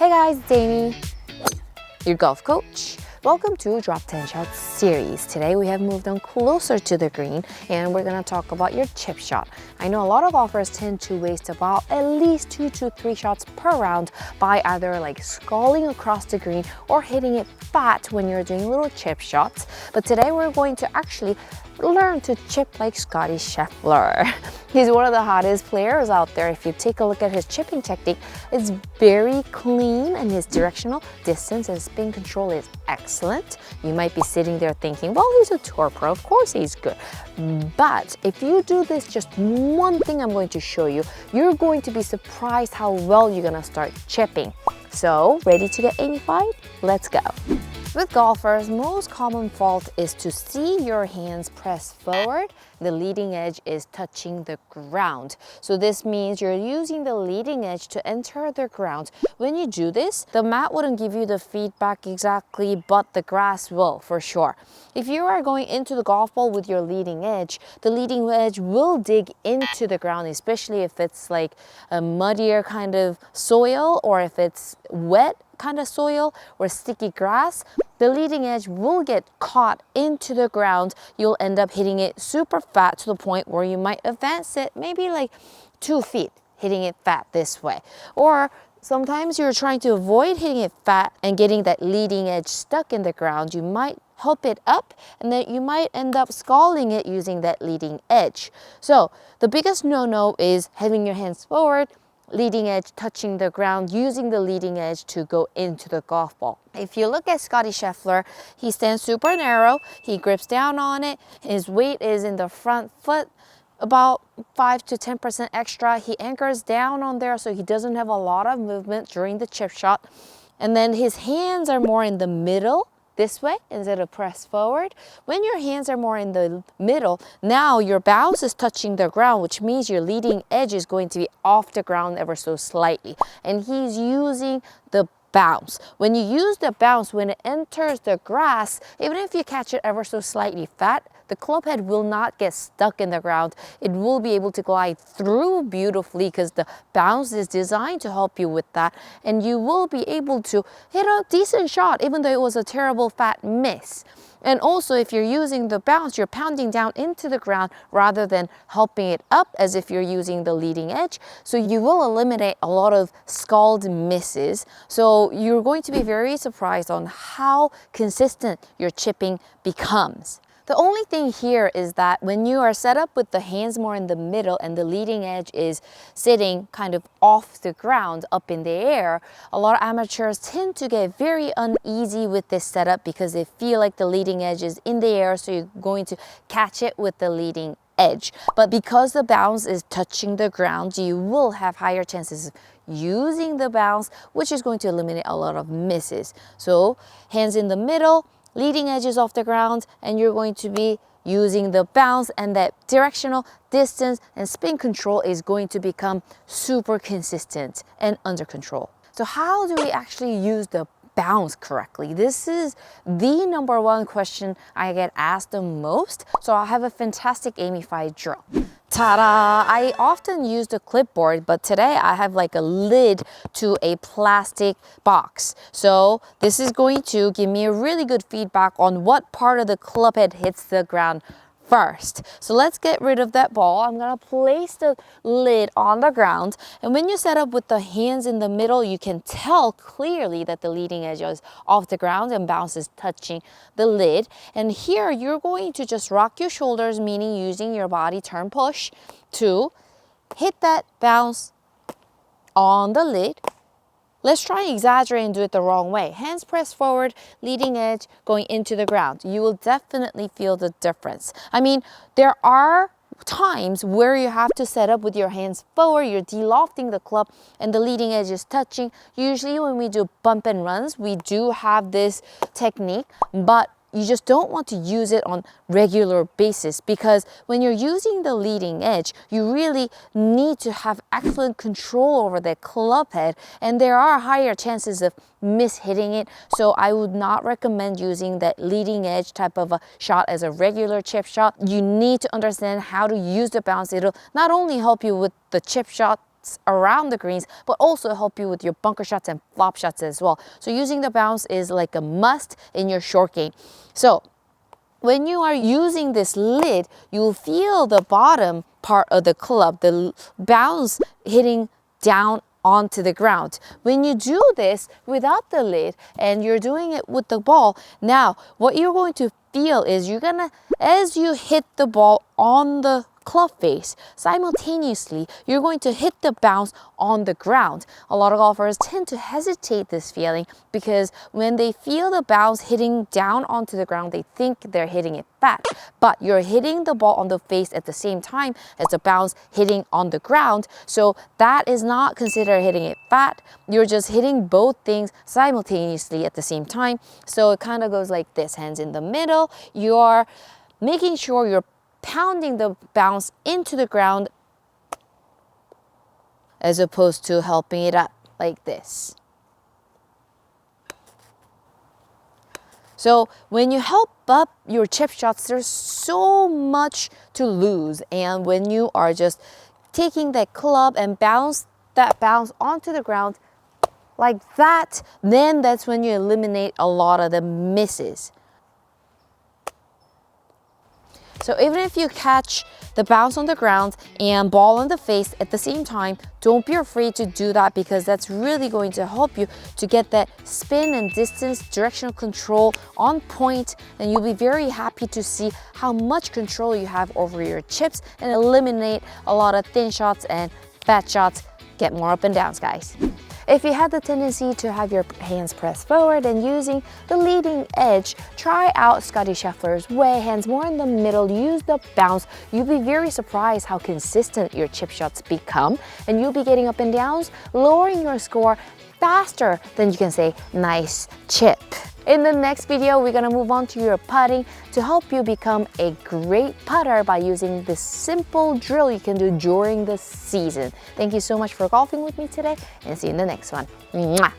Hey guys, it's Aimee, your golf coach. Welcome to Drop 10 Shots series. Today we have moved on closer to the green and we're gonna talk about your chip shot. I know a lot of golfers tend to waste about at least 2 to 3 shots per round by either like sculling across the green or hitting it fat when you're doing little chip shots. But today we're going to actually learn to chip like Scottie Scheffler. He's one of the hottest players out there. If you take a look at his chipping technique, it's very clean and his directional distance and spin control is excellent. You might be sitting there thinking, well, he's a tour pro, of course he's good. But if you do this, just one thing I'm going to show you, you're going to be surprised how well you're gonna start chipping. So, ready to get Aimee-fied? Let's go. With golfers, most common fault is to see your hands press forward. The leading edge is touching the ground. So this means you're using the leading edge to enter the ground. When you do this, the mat wouldn't give you the feedback exactly, but the grass will for sure. If you are going into the golf ball with your leading edge, the leading edge will dig into the ground, especially if it's like a muddier kind of soil or if it's wet kind of soil or sticky grass, the leading edge will get caught into the ground. You'll end up hitting it super fat to the point where you might advance it maybe like 2 feet, hitting it fat this way. Or sometimes you're trying to avoid hitting it fat and getting that leading edge stuck in the ground. You might help it up and then you might end up sculling it using that leading edge. So the biggest no-no is having your hands forward, leading edge touching the ground, using the leading edge to go into the golf ball. If you look at Scottie Scheffler, he stands super narrow, he grips down on it, his weight is in the front foot, about 5 to 10% extra. He anchors down on there so he doesn't have a lot of movement during the chip shot. And then his hands are more in the middle, this way instead of press forward. When your hands are more in the middle, now your bounce is touching the ground, which means your leading edge is going to be off the ground ever so slightly. And he's using the bounce. When you use the bounce, when it enters the grass, even if you catch it ever so slightly fat, the club head will not get stuck in the ground. It will be able to glide through beautifully because the bounce is designed to help you with that. And you will be able to hit a decent shot even though it was a terrible fat miss. And also if you're using the bounce, you're pounding down into the ground rather than helping it up as if you're using the leading edge. So you will eliminate a lot of sculled misses. So you're going to be very surprised on how consistent your chipping becomes. The only thing here is that when you are set up with the hands more in the middle and the leading edge is sitting kind of off the ground up in the air, a lot of amateurs tend to get very uneasy with this setup because they feel like the leading edge is in the air, so you're going to catch it with the leading edge. But because the bounce is touching the ground, you will have higher chances of using the bounce, which is going to eliminate a lot of misses. So hands in the middle, leading edges off the ground, and you're going to be using the bounce, and that directional distance and spin control is going to become super consistent and under control. So how do we actually use the bounce correctly? This is the #1 question I get asked the most. So I have a fantastic Aimee-fied drill. Ta-da! I often use the clipboard, but today I have like a lid to a plastic box. So this is going to give me a really good feedback on what part of the club head hits the ground first. So let's get rid of that ball. I'm gonna place the lid on the ground. And when you set up with the hands in the middle, you can tell clearly that the leading edge is off the ground and bounce is touching the lid. And here you're going to just rock your shoulders, meaning using your body turn push to hit that bounce on the lid. Let's try and exaggerate and do it the wrong way. Hands pressed forward, leading edge going into the ground. You will definitely feel the difference. I mean, there are times where you have to set up with your hands forward, you're de-lofting the club and the leading edge is touching. Usually when we do bump and runs, we do have this technique, but you just don't want to use it on regular basis because when you're using the leading edge, you really need to have excellent control over the club head, and there are higher chances of mishitting it. So I would not recommend using that leading edge type of a shot as a regular chip shot. You need to understand how to use the bounce. It'll not only help you with the chip shot shots around the greens, but also help you with your bunker shots and flop shots as well. So using the bounce is like a must in your short game. So when you are using this lid, you'll feel the bottom part of the club, the bounce hitting down onto the ground. When you do this without the lid and you're doing it with the ball, now what you're going to feel is you're gonna, as you hit the ball on the club face, simultaneously you're going to hit the bounce on the ground. A lot of golfers tend to hesitate this feeling because when they feel the bounce hitting down onto the ground, they think they're hitting it fat, but you're hitting the ball on the face at the same time as the bounce hitting on the ground. So that is not considered hitting it fat. You're just hitting both things simultaneously at the same time. So it kind of goes like this, hands in the middle. You're making sure you're pounding the bounce into the ground as opposed to helping it up like this. So when you help up your chip shots, there's so much to lose. And when you are just taking that club and bounce that bounce onto the ground like that, then that's when you eliminate a lot of the misses. So even if you catch the bounce on the ground and ball on the face at the same time, don't be afraid to do that, because that's really going to help you to get that spin and distance, directional control on point, and you'll be very happy to see how much control you have over your chips and eliminate a lot of thin shots and fat shots. Get more up and downs, guys. If you had the tendency to have your hands pressed forward and using the leading edge, try out Scottie Scheffler's way, hands more in the middle, use the bounce. You'll be very surprised how consistent your chip shots become, and you'll be getting up and downs, lowering your score faster than you can say, nice chip. In the next video, we're gonna move on to your putting to help you become a great putter by using this simple drill you can do during the season. Thank you so much for golfing with me today, and see you in the next one. Mwah!